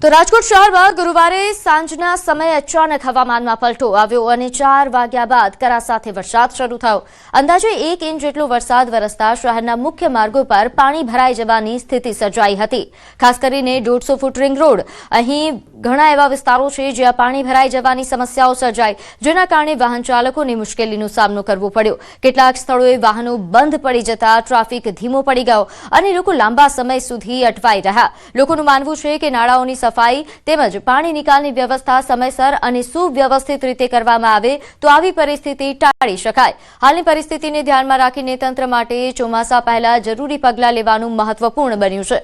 તો રાજકોટ શહેરમાં ગુરુવારે સાંજના સમયે અચાનક હવામાનમાં પલટો આવ્યો અને 4 વાગ્યા બાદ કરા સાથે વરસાદ શરૂ થયો। અંદાજે 1 ઇંચ જેટલો વરસાદ વરસતા શહેરના મુખ્ય માર્ગો પર પાણી ભરાઈ જવાની સ્થિતિ સર્જાઈ હતી। ખાસ કરીને 150 ફૂટ રિંગ રોડ અહીં ઘણા એવા વિસ્તારો છે જ્યાં પાણી ભરાઈ જવાની સમસ્યાઓ સર્જાઈ, જેના કારણે વાહન ચાલકોને મુશ્કેલીનો સામનો કરવો પડ્યો। કેટલાક સ્થળોએ વાહનો બંધ પડી જતા ટ્રાફિક ધીમો પડી ગયો અને લોકો લાંબા સમય સુધી અટવાઈ રહ્યા। લોકોનું માનવું છે કે નાળાઓની સફાઈ તેમજ પાણી નિકાલની વ્યવસ્થા સમયસર અને સુવ્યવસ્થિત રીતે કરવામાં આવે તો આવી પરિસ્થિતિ ટાળી શકાય। હાલની પરિસ્થિતિને ધ્યાનમાં રાખીને તંત્ર માટે ચોમાસા પહેલા જરૂરી પગલાં લેવાનું મહત્વપૂર્ણ બન્યું છે।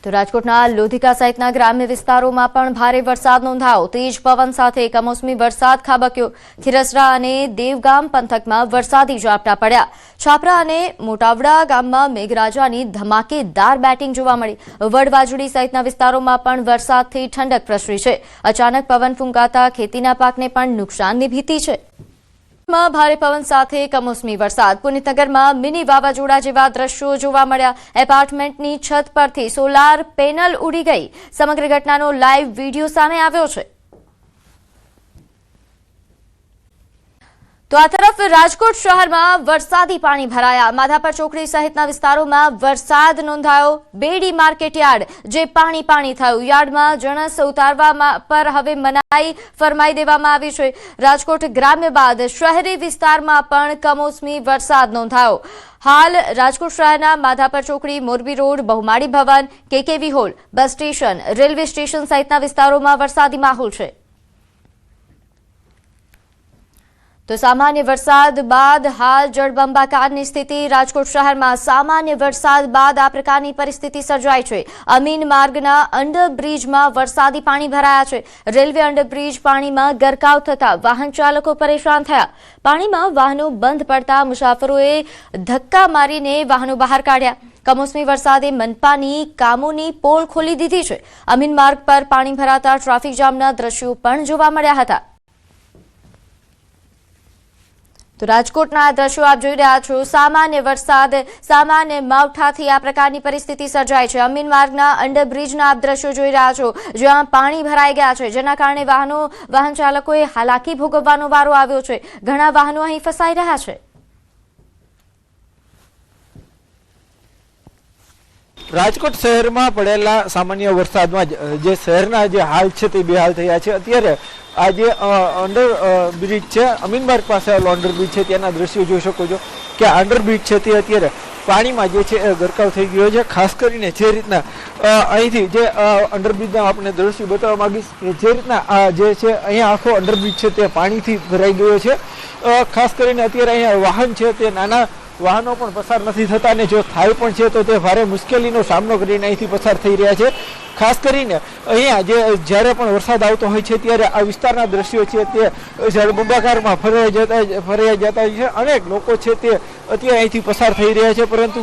તો રાજકોટના લોધિકા સહિતના ગ્રામ્ય વિસ્તારોમાં પણ ભારે વરસાદ નોંધાયો। તેજ પવન સાથે કમોસમી વરસાદ ખાબક્યો। ખીરસરા અને દેવગામ પંથકમાં વરસાદી ઝાપટા પડ્યા। છાપરા અને મોટાવડા ગામમાં મેઘરાજાની ધમાકેદાર બેટિંગ જોવા મળી। વડવાજડી સહિતના વિસ્તારોમાં પણ વરસાદથી ઠંડક પ્રસરી છે। અચાનક પવન ફૂંકાતા ખેતીના પાકને પણ નુકસાનની ભીતિ છે। ભારે પવન સાથે કમોસમી વરસાદ। પુનિતનગરમાં મિની વાવાઝોડા જેવા દ્રશ્યો જોવા મળ્યા। એપાર્ટમેન્ટની છત પરથી સોલાર પેનલ ઉડી ગઈ। સમગ્ર ઘટનાનો લાઈવ વિડીયો સામે આવ્યો છે। તો આ તરફ રાજકોટ શહેરમાં વરસાદી પાણી ભરાયા। માધાપર ચોકડી સહિતના વિસ્તારોમાં વરસાદ નોંધાયો। બેડી માર્કેટ યાર્ડ જે પાણી થયું। યાર્ડમાં જણસ ઉતારવા પર હવે મનાઈ ફરમાઈ દેવામાં આવી છે। રાજકોટ ગ્રામ્ય બાદ શહેરી વિસ્તારમાં પણ કમોસમી વરસાદ નોંધાયો। હાલ રાજકોટ શહેરના માધાપર ચોકડી, Morbi road, Bahumali Bhavan, KKV hall, bus station, railway station સહિતના વિસ્તારોમાં વરસાદી માહોલ છે। તો સામાન્ય વરસાદ બાદ હાલ જળબંબાકારની સ્થિતિ। રાજકોટ શહેરમાં સામાન્ય વરસાદ બાદ આ પ્રકારની પરિસ્થિતિ સર્જાઈ છે। અમીન માર્ગના અંડરબ્રિજમાં વરસાદી પાણી ભરાયા છે। રેલવે અંડરબ્રિજ પાણીમાં ગરકાવ થતા વાહન ચાલકો પરેશાન થયા। પાણીમાં વાહનો બંધ પડતા મુસાફરોએ ધક્કા મારીને વાહનો બહાર કાઢ્યા। કમોસમી વરસાદે મનપાની કામોની પોલ ખોલી દીધી છે। અમીન માર્ગ પર પાણી ભરાતા ટ્રાફિક જામના દ્રશ્યો પણ જોવા મળ્યા હતા। તો રાજકોટના આ દ્રશ્યો આપ જોઈ રહ્યા છો। સામાન્ય વરસાદ, સામાન્ય માવઠાથી આ પ્રકારની પરિસ્થિતિ સર્જાય છે। અમીન માર્ગના અંડરબ્રિજના આપ દ્રશ્યો જોઈ રહ્યા છો, જ્યાં પાણી ભરાઈ ગયા છે, જેના કારણે વાહન ચાલકોએ હાલાકી ભોગવવાનો વારો આવ્યો છે। ઘણા વાહનો અહીં ફસાઈ રહ્યા છે। રાજકોટ શહેરમાં પડેલા સામાન્ય વરસાદમાં જે શહેરના જે હાલ છે તે બેહાલ થયા છે। અત્યારે આ જે અંડર બ્રિજ છે, અમીન માર્ગ પાસે આવેલો અંડર બ્રિજ છે, તેના દ્રશ્યો જોઈ શકો છો કે અંડર બ્રિજ છે તે અત્યારે પાણીમાં જે છે ગરકાવ થઈ ગયો છે। ખાસ કરીને જે રીતના અહીંથી જે અંડરબ્રિજના આપણે દ્રશ્યો બતાવવા માંગીશ કે જે રીતના જે છે અહીંયા આખો અંડરબ્રિજ છે તે પાણીથી ભરાઈ ગયો છે। ખાસ કરીને અત્યારે અહીંયા વાહન છે તે નાના વાહનો પણ પસાર નથી થતા અને જો થાય પણ છે તો તે ભારે મુશ્કેલીનો સામનો કરીને અહીંથી પસાર થઈ રહ્યા છે। ખાસ કરીને અહીંયા જ્યારે પણ વરસાદ આવતો હોય છે ત્યારે આ વિસ્તારના દ્રશ્યો છે તે જળબંબાકારમાં ફરાઈ જતા હોય છે। અનેક લોકો છે તે અત્યારે અહીંથી પસાર થઈ રહ્યા છે, પરંતુ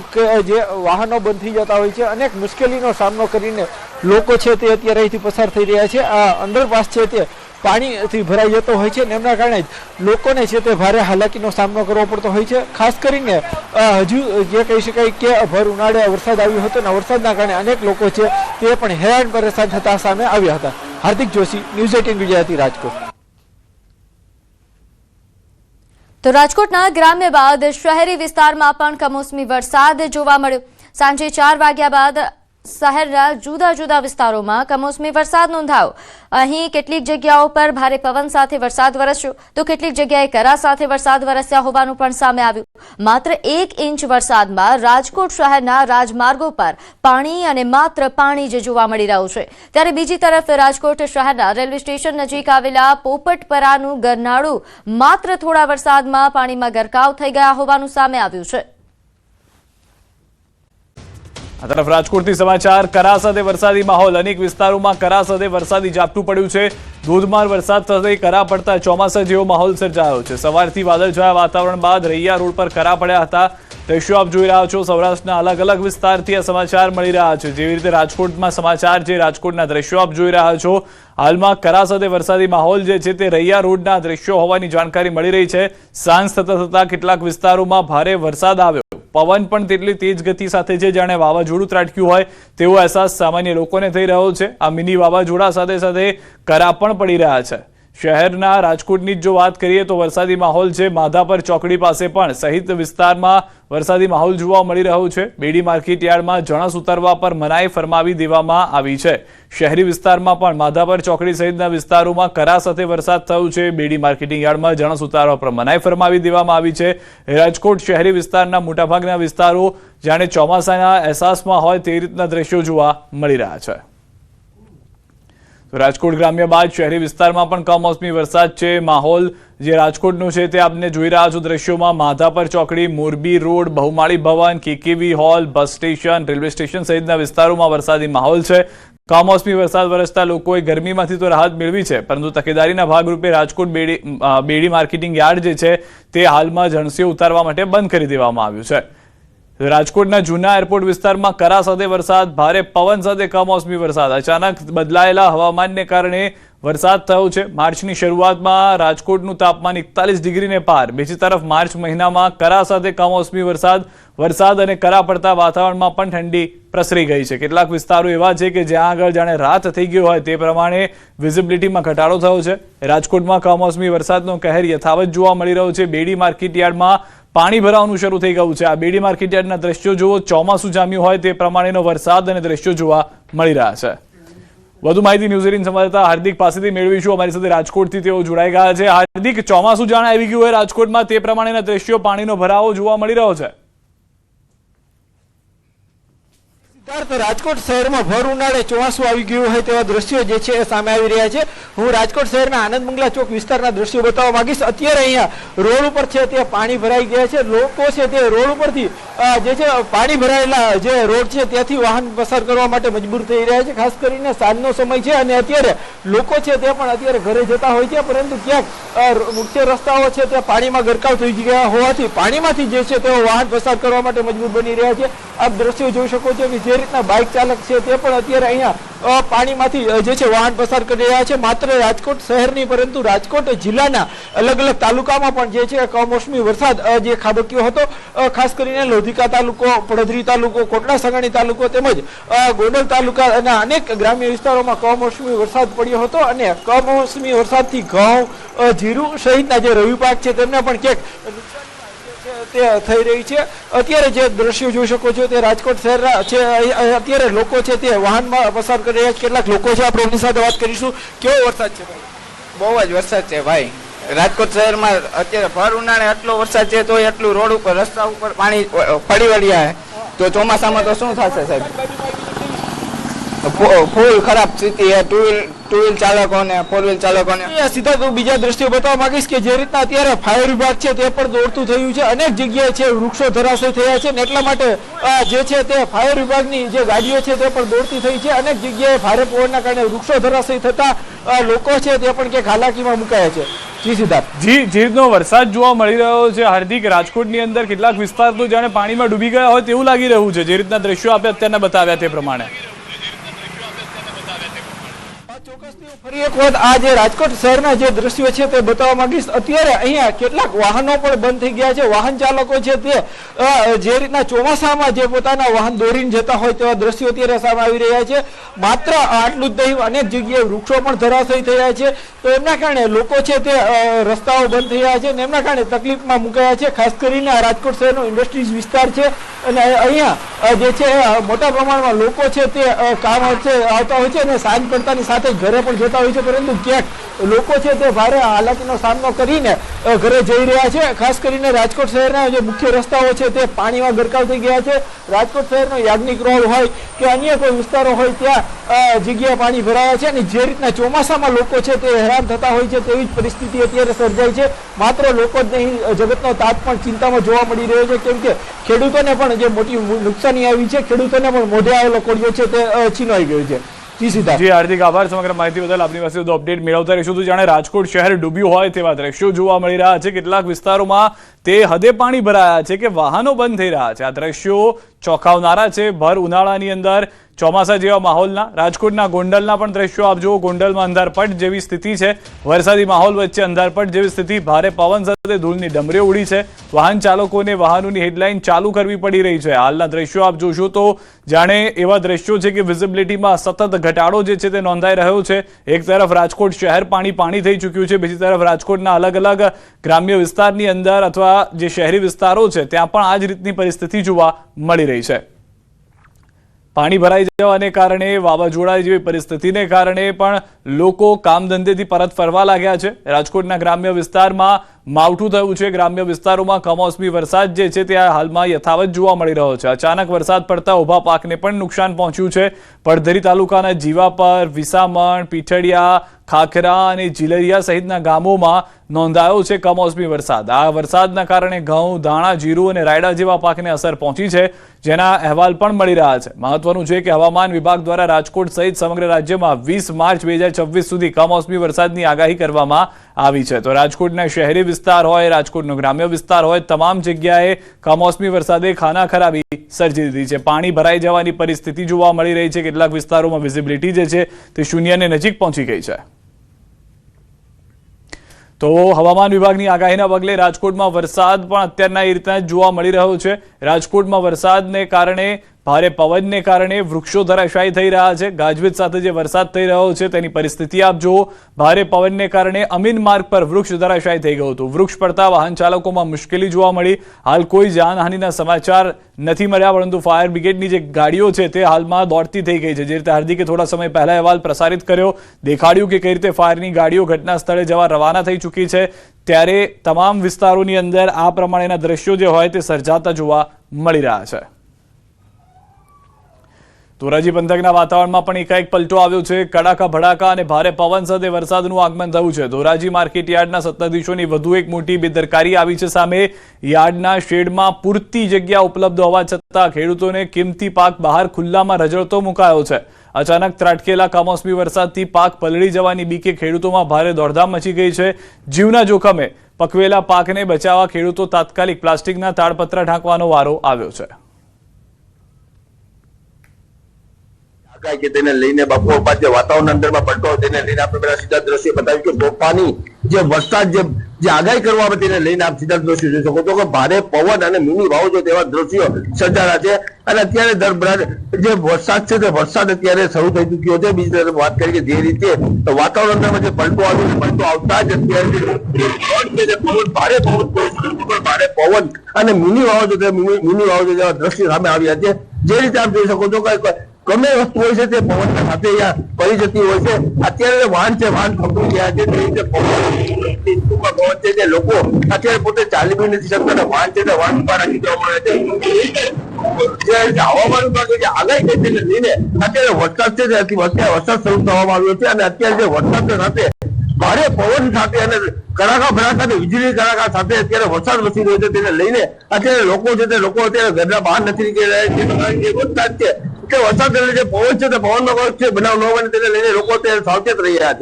જે વાહનો બંધ થઈ જતા હોય છે, અનેક મુશ્કેલીનો સામનો કરીને લોકો છે તે અત્યારે અહીંથી પસાર થઈ રહ્યા છે। આ અંડરપાસ છે તે પાણીથી ભરાઈ જતો હોય છે ને એમના કારણે જ લોકોને છે તે ભારે હાલાકીનો સામનો કરવો પડતો હોય છે। ખાસ કરીને હજુ જે કહી શકાય કે ભર ઉનાળે વરસાદ આવ્યો હતો ને વરસાદના કારણે અનેક લોકો છે તે પણ હેરાન પરેશાન થતા સામે આવ્યા હતા। હાર્દિક જોશી, ન્યૂઝ 18 ગુજરાતી, રાજકોટ। તો રાજકોટના ગ્રામ્ય બાદ શહેરી વિસ્તારમાં પણ કમોસમી વરસાદ જોવા મળ્યો। સાંજે 4 વાગ્યા બાદ શહેરના જુદા જુદા વિસ્તારોમાં કમોસમી વરસાદ નોંધાયો। અહીં કેટલીક જગ્યાઓ પર ભારે પવન સાથે વરસાદ વરસ્યો તો કેટલીક જગ્યાએ કરા સાથે વરસાદ વરસ્યા હોવાનું પણ સામે આવ્યું। માત્ર 1 ઇંચ વરસાદમાં રાજકોટ શહેરના રાજમાર્ગો પર પાણી અને માત્ર પાણી જ જોવા મળી રહ્યું છે। ત્યારે બીજી તરફ રાજકોટ શહેરના રેલવે સ્ટેશન નજીક આવેલા પોપટપરાનું ગરનાળું માત્ર થોડા વરસાદમાં પાણીમાં ગરકાવ થઈ ગયા હોવાનું સામે આવ્યું છે। આ તરફ રાજકોટથી સમાચાર। કરા સાથે વરસાદી માહોલ। અનેક વિસ્તારોમાં કરા સાથે વરસાદી ઝાપટું પડ્યું છે। ધોધમાર વરસાદ સાથે કરા પડતા ચોમાસા જેવો માહોલ સર્જાયો છે। સવારથી વાદળછાયા વાતાવરણ બાદ રૈયા રોડ પર કરા પડ્યા હતા। દ્રશ્યો આપ જોઈ રહ્યા છો। સૌરાષ્ટ્રના અલગ અલગ વિસ્તારથી આ સમાચાર મળી રહ્યા છે। જેવી રીતે રાજકોટમાં સમાચાર છે, રાજકોટના દ્રશ્યો આપ જોઈ રહ્યા છો। હાલમાં કરા સાથે વરસાદી માહોલ જે છે તે રૈયા રોડના દ્રશ્યો હોવાની જાણકારી મળી રહી છે. સાંજ થતા કેટલાક વિસ્તારોમાં ભારે વરસાદ આવ્યો. પવન પણ તેટલી તેજ ગતિ સાથે છે જાણે વાવાઝોડું ત્રાટક્યું હોય તેવો અહેસાસ સામાન્ય લોકોને થઈ રહ્યો છે. આ મિની વાવાઝોડા સાથે સાથે કરા પણ પડી રહ્યા છે. શહેરના રાજકોટની જો વાત કરીએ તો વરસાદી માહોલ છે. માધાપર ચોકડી પાસે પણ સહિત વિસ્તારમાં વરસાદી માહોલ જોવા મળી રહ્યો છે. બેડી માર્કેટ યાર્ડમાં જણસ ઉતારવા પર મનાઈ ફરમાવી દેવામાં આવી છે. શહેરી વિસ્તારમાં પણ માધાપર ચોકડી સહિતના વિસ્તારોમાં કરા સાથે વરસાદ થયો છે. બેડી માર્કેટિંગ યાર્ડમાં જણસ ઉતારવા પર મનાઈ ફરમાવી દેવામાં આવી છે. રાજકોટ શહેરી વિસ્તારના મોટાભાગના વિસ્તારો જાણે ચોમાસાના અહેસાસમાં હોય તે રીતના દ્રશ્યો જોવા મળી રહ્યા છે. રાજકોટ ગ્રામ્ય બાદ શહેરી વિસ્તારમાં પણ કમોસમી વરસાદ છે. માહોલ જે રાજકોટનો છે તે આપને જોઈ રહ્યા છો દ્રશ્યોમાં. માધાપર ચોકડી, Morbi road, Bahumali Bhavan, KKV hall, bus station, railway station સહિતના વિસ્તારોમાં વરસાદી માહોલ છે. કમોસમી વરસાદ વરસતા લોકોએ ગરમીમાંથી તો રાહત મેળવી છે, પરંતુ તકેદારીના ભાગરૂપે રાજકોટ બેડી માર્કેટિંગ યાર્ડ જે છે તે હાલમાં જણસીઓ ઉતારવા માટે બંધ કરી દેવામાં આવ્યું છે. રાજકોટના જૂના એરપોર્ટ વિસ્તારમાં કરા સાથે વરસાદ, ભારે પવન સાથે કમોસમી વરસાદ. અચાનક બદલાયેલા હવામાનને કારણે વરસાદ થયો છે. માર્ચની શરૂઆતમાં રાજકોટનું તાપમાન 41 ડિગ્રીને પાર. બીજી તરફ માર્ચ મહિનામાં કરા સાથે કમોસમી વરસાદ અને કરા પડતા વાતાવરણમાં પણ ઠંડી પ્રસરી ગઈ છે. કેટલાક વિસ્તારો એવા છે કે જ્યાં આગળ જાણે રાત થઈ ગયો હોય તે પ્રમાણે વિઝિબિલિટીમાં ઘટાડો થયો છે. રાજકોટમાં કમોસમી વરસાદનો કહેર યથાવત જોવા મળી રહ્યો છે. બેડી માર્કેટ યાર્ડમાં પાણી ભરાવાનું શરૂ થઈ ગયું છે. આ બેડી માર્કેટ યાર્ડના દ્રશ્યો જુઓ. ચોમાસું જામ્યું હોય તે પ્રમાણેનો વરસાદ અને દ્રશ્યો જોવા મળી રહ્યા છે. વધુ માહિતી ન્યૂઝ 18 સંવાદદાતા હાર્દિક પાસેથી મેળવીશું. અમારી સાથે રાજકોટથી તેઓ જોડાઈ ગયા છે. હાર્દિક, ચોમાસું જાણે આવી ગયું હોય રાજકોટમાં તે પ્રમાણેના દ્રશ્યો, પાણીનો ભરાવો જોવા મળી રહ્યો છે. રાજકોટ શહેરમાં ભર ઉનાળે ચોમાસું આવી ગયું હોય તેવા દ્રશ્યો જે છે એ સામે આવી રહ્યા છે. હું રાજકોટ શહેરના આનંદ બંગલા ચોક વિસ્તારના દ્રશ્યો બતાવવા માંગીશ. અત્યારે અહીંયા રોડ ઉપર છે તે પાણી ભરાઈ ગયા છે. લોકો છે તે રોડ ઉપરથી જે છે પાણી ભરાયેલા જે રોડ છે ત્યાંથી વાહન પસાર કરવા માટે મજબૂર થઈ રહ્યા છે. ખાસ કરીને સાંજનો સમય છે અને અત્યારે લોકો છે તે પણ અત્યારે ઘરે જતા હોય છે, પરંતુ ક્યાંક મુખ્ય રસ્તાઓ છે તે પાણીમાં ગરકાવ થઈ ગયા હોવાથી પાણીમાંથી જે છે તેઓ વાહન પસાર કરવા માટે મજબૂર બની રહ્યા છે. આપ દ્રશ્યો જોઈ શકો છો કે જે રીતના બાઇક ચાલક છે તે પણ અત્યારે અહીંયા પાણીમાંથી જે છે વાહન પસાર કરી રહ્યા છે. માત્ર રાજકોટ શહેરની પરંતુ રાજકોટ જિલ્લાના અલગ અલગ તાલુકામાં પણ જે છે કમોસમી વરસાદ જે ખાબક્યો હતો. ખાસ કરીને લોધિકા તાલુકો, પડધરી તાલુકો, કોટડા સગાણી તાલુકો તેમજ ગોંડલ તાલુકાના અનેક ગ્રામ્ય વિસ્તારોમાં કમોસમી વરસાદ પડ્યો હતો અને કમોસમી વરસાદથી ઘઉં, જીરું સહિતના જે રવિ પાક છે તેમને પણ ક્યાંક તે થઈ રહી છે. અત્યારે જે દ્રશ્યો જોઈ શકો છો તે રાજકોટ શહેરના છે. અત્યારે લોકો છે તે વાહનમાં પસાર કરી રહ્યા છે. કેટલાક લોકો છે, આપણે એમની સાથે વાત કરીશું. કેવો વરસાદ છે ભાઈ? બહુ જ વરસાદ છે ભાઈ. રાજકોટ શહેરમાં અત્યારે ભર ઉનાળે આટલો વરસાદ છે તો એટલું રોડ ઉપર, રસ્તા ઉપર પાણી પડી વળ્યા તો ચોમાસામાં તો શું થશે સાહેબ? ફૂલ ખરાબ સ્થિતિ છે ટુ વ્હીલ ચાલકો ને ફોર વ્હીલ ચાલકો ને. સીધા તો બીજા દ્રશ્યો બતાવવા માંગીશ કે જે રીતના અત્યારે ફાયર વિભાગ છે તે પણ દોડતું થયું છે. અનેક જગ્યાએ છે વૃક્ષો ધરાશય થયા છે ને એટલા માટે જે છે તે ફાયર વિભાગની જે ગાડીઓ છે તે પણ દોડતી થઈ છે. અનેક જગ્યાએ ભારે પવનના કારણે વૃક્ષો ધરાશય થતા લોકો છે તે પણ ક્યાંક હાલાકીમાં મુકાયા છે. જી સિદ્ધાર્થ. જી, જે રીતનો વરસાદ જોવા મળી રહ્યો છે હાર્દિક, રાજકોટની અંદર કેટલાક વિસ્તાર તો જાણે પાણીમાં ડૂબી ગયા હોય તેવું લાગી રહ્યું છે. જે રીતના દ્રશ્યો આપણે અત્યારના બતાવ્યા તે પ્રમાણે. ફરી એક વખત આ જે રાજકોટ શહેરના જે દ્રશ્યો છે તે બતાવવા માંગીશ. અત્યારે અહીંયા કેટલાક વાહનો પણ બંધ થઈ ગયા છે. વાહન ચાલકો છે તે જે રીતના ચોમાસામાં જે પોતાના વાહન દોરીને જતા હોય તેવા દ્રશ્યો અત્યારે સામે આવી રહ્યા છે. માત્ર આટલું જ નહીં, અનેક જગ્યાએ વૃક્ષો પણ ધરાશયી થયા છે. તો એમના કારણે લોકો છે તે રસ્તાઓ બંધ થયા છે અને એમના કારણે તકલીફમાં મુકાયા છે. ખાસ કરીને આ રાજકોટ શહેરનો ઇન્ડસ્ટ્રીઝ વિસ્તાર છે અને અહીંયા જે છે મોટા પ્રમાણમાં લોકો છે તે કામ આવતા હોય છે અને સાંજ પડતાની સાથે ઘરે પણ જતા હોય છે, પરંતુ ક્યાંક લોકો છે તે ભારે હાલાકીનો સામનો કરીને ઘરે જઈ રહ્યા છે. ખાસ કરીને રાજકોટ શહેરના જે મુખ્ય રસ્તાઓ છે તે પાણીમાં ગરકાવ થઈ ગયા છે. રાજકોટ શહેરનો યાજ્ઞિક રોડ હોય કે અન્ય કોઈ વિસ્તારો હોય ત્યાં જગ્યાએ પાણી ભરાયા છે અને જે રીતના ચોમાસામાં લોકો છે તે હેરાન થતા હોય છે તેવી જ પરિસ્થિતિ અત્યારે સર્જાઈ છે. માત્ર લોકો જ નહીં, જગતનો તાત પણ ચિંતામાં જોવા મળી રહ્યો છે, કેમ કે ખેડૂતોને પણ જે મોટી નુકસાની આવી છે, ખેડૂતોને પણ મોઢે આવેલો કોળિયો છે તે છીનવાઈ ગયો છે. જી હાર્દિક, આભાર સમગ્ર માહિતી બદલ. આપની પાસે વધુ અપડેટ મેળવતા રહીશું. તો જાણે રાજકોટ શહેર ડૂબ્યું હોય તેવા દ્રશ્યો જોવા મળી રહ્યા છે. કેટલાક વિસ્તારોમાં તે હદે પાણી ભરાયા છે કે વાહનો બંધ થઈ રહ્યા છે. આ દ્રશ્યો ચોંકાવનારા છે. ભર ઉનાળાની અંદર ચોમાસા જેવા માહોલના રાજકોટના ગોંડલના પણ દ્રશ્યો આપ જુઓ. ગોંડલમાં અંધારપટ જેવી સ્થિતિ છે. વરસાદી માહોલ વચ્ચે અંધારપટ જેવી સ્થિતિ. ભારે પવન સાથે ધૂળની ડમરીઓ ઉડી છે. વાહન ચાલકોને વાહનોની હેડલાઇન ચાલુ કરવી પડી રહી છે. હાલના દ્રશ્યો આપ જોશો તો જાણે એવા દ્રશ્યો છે કે વિઝિબિલિટીમાં સતત ઘટાડો જે છે તે નોંધાઈ રહ્યો છે. એક તરફ રાજકોટ શહેર પાણી થઈ ચૂક્યું છે, બીજી તરફ રાજકોટના અલગ અલગ ગ્રામ્ય વિસ્તારની અંદર અથવા જે શહેરી વિસ્તારો છે ત્યાં પણ આ જ રીતની પરિસ્થિતિ જોવા મળી રહી છે. પાણી ભરાઈ જવાને કારણે, વાવાઝોડા જેવી પરિસ્થિતિને કારણે પણ લોકો કામ ધંધેથી પરત ફરવા લાગ્યા છે. રાજકોટના ગ્રામ્ય વિસ્તારમાં માવઠું થયું છે. ગ્રામ્ય વિસ્તારોમાં કમોસમી વરસાદ જે છે તે હાલમાં યથાવત જોવા મળી રહ્યો છે. અચાનક વરસાદ પડતા ઉભા પાકને પણ નુકસાન પહોંચ્યું છે. પડધરી તાલુકાના જીવાપર, વિસામણ, પીઠડિયા, ખાખરા અને જીલરિયા સહિતના ગામોમાં નોંધાયો છે કમોસમી વરસાદ. આ વરસાદના કારણે ઘઉં, ધાણા, જીરું અને રાયડા જેવા પાકને અસર પહોંચી છે, જેના અહેવાલ પણ મળી રહ્યા છે. મહત્વનું છે કે હવામાન વિભાગ દ્વારા રાજકોટ સહિત સમગ્ર રાજ્યમાં 20 માર્ચ 2026 સુધી કમોસમી વરસાદની આગાહી કરવામાં આવી છે. તો રાજકોટના શહેરી વિસ્તાર હોય, રાજકોટનો ગ્રામ્ય વિસ્તાર હોય, તમામ જગ્યાએ કમોસમી વરસાદે ખાના ખરાબી સર્જી દીધી છે. પાણી ભરાઈ જવાની પરિસ્થિતિ જોવા મળી રહી છે. કેટલાક વિસ્તારોમાં વિઝિબિલિટી જે છે તે શૂન્યને નજીક પહોંચી ગઈ છે. તો હવામાન વિભાગની આગાહીના પગલે રાજકોટમાં વરસાદ પણ અત્યારના એ રીતના જોવા મળી રહ્યો છે. રાજકોટમાં વરસાદને કારણે, ભારે પવનને કારણે વૃક્ષો ધરાશાયી થઈ રહ્યા છે. ગાજવીજ સાથે જે વરસાદ થઈ રહ્યો છે તેની પરિસ્થિતિ આપ જુઓ. ભારે પવનને કારણે અમીન માર્ગ પર વૃક્ષ ધરાશાયી થઈ ગયું હતું. વૃક્ષ પડતા વાહન ચાલકોમાં મુશ્કેલી જોવા મળી. હાલ કોઈ જાનહાનિના સમાચાર નથી મળ્યા, પરંતુ ફાયર બ્રિગેડની જે ગાડીઓ છે તે હાલમાં દોડતી થઈ ગઈ છે. જે રીતે હાર્દિકે થોડા સમય પહેલા અહેવાલ પ્રસારિત કર્યો, દેખાડ્યું કે કઈ રીતે ફાયરની ગાડીઓ ઘટના સ્થળે જવા રવાના થઈ ચૂકી છે. ત્યારે તમામ વિસ્તારોની અંદર આ પ્રમાણેના દ્રશ્યો જે હોય તે સર્જાતા જોવા મળી રહ્યા છે. ધોરાજી પંથકના વાતાવરણમાં પણ એકાએક પલટો આવ્યો છે. કડાકા ભડાકા અને ભારે પવન સાથે વરસાદનું આગમન થયું છે. ધોરાજી માર્કેટ યાર્ડના સત્તાધીશોની વધુ એક મોટી બેદરકારી આવી છે સામે. યાર્ડના શેડમાં પૂરતી જગ્યા ઉપલબ્ધ હોવા છતાં ખેડૂતોને કિંમતી પાક બહાર ખુલ્લામાં રઝળતો મુકાયો છે. અચાનક ત્રાટકેલા કમોસમી વરસાદથી પાક પલળી જવાની બીકે ખેડૂતોમાં ભારે દોડધામ મચી ગઈ છે. જીવના જોખમે પકવેલા પાકને બચાવવા ખેડૂતો તાત્કાલિક પ્લાસ્ટિકના તાડપત્રા ઢાંકવાનો વારો આવ્યો છે. કે તેને લઈને બપોર બાદ જે વાતાવરણ અંદરમાં પલટો તેને લઈને આપણે પેલા સીધા દ્રશ્ય બતાવ્યું કે તોફાની જે વરસાદ જે આગાહી કરવામાં તેને લઈને આપ સીધા દ્રશ્યો જોઈ શકો છો કે ભારે પવન અને મિની વાવાઝોડા તેવા દ્રશ્યો સર્જાયા છે. અને અત્યારે જે વરસાદ છે તે વરસાદ અત્યારે શરૂ થઈ ચુક્યો છે. બીજી તરફ વાત કરીએ કે જે રીતે વાતાવરણ અંદરમાં જે પલટો આવ્યો, પલટો આવતા જ અત્યારે ભારે પવન અને મિની વાવાઝોડા જેવા દ્રશ્યો સામે આવ્યા છે. જે રીતે આપ જોઈ શકો છો કે ગમે વસ્તુ હોય છે તે પવન સાથે પડી જતી હોય છે. અત્યારે વાહન થંભી ગયા છે. તે રીતે પવન છે જે લોકો અત્યારે પોતે ચાલી બી નથી શકતા. વાહન છે તે વાહન ઉભા રાખી દેવામાં આવે છે. હવામાન વિભાગે જે આગાહી કરી તેને લઈને અત્યારે વરસાદ છે તે વરસાદ શરૂ થવામાં આવ્યો છે. અને અત્યારે જે વરસાદ સાથે ભારે પવન સાથે અને કડાકા ભડાકા અને વીજળી કડાકા સાથે અત્યારે વરસાદ વરસી રહ્યો છે. તેને લઈને અત્યારે લોકો છે તે અત્યારે ઘરના બહાર નથી નીકળી રહ્યા છે. જે વરસાદ છે તે વરસાદ જે પવન છે તે પવનનો બનાવ ન બને તેને લઈને લોકો અત્યારે સાવચેત રહી રહ્યા છે.